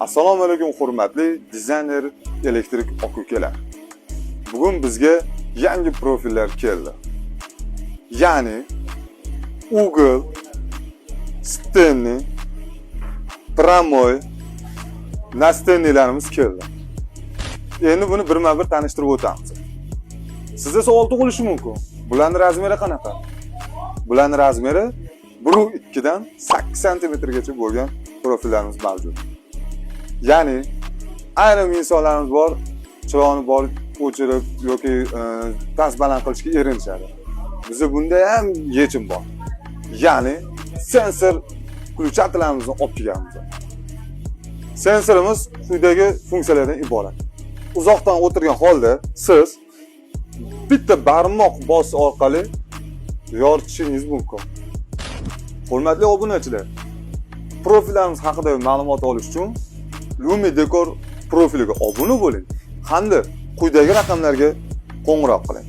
Assalomu alaykum hurmatli dizayner elektrik aka-ukalar. Bugun bizga yangi profillar keldi. Ya'ni Google, Stenni, Pramoy, Nastennilarimiz keldi. Endi buni birma-bir tanishtirib o'tamiz. Sizda savol tug'ilishi mumkin. Bularning razmeri qanaqa? Bularning razmeri 1.2 dan 8 cm gacha bo'lgan profillarimiz mavjud. Ya'ni ayrim insonlarimiz bor, chiroqni bor o'chirib yoki past baland qilishga erinishadi. Bizda bunda ham yechim bor. Ya'ni sensor включателimizni olib kelganmiz. Sensorimiz quyidagi funksiyalardan iborat. Uzoqdan o'tirgan holda siz bitta barmoq bosish orqali yoritishingiz mumkin. Hurmatli obunachilar, profillarimiz haqida ma'lumot olish uchun Lumi Decor profiliga obuna bo'ling hamda quyidagi raqamlarga qo'ng'iroq qiling.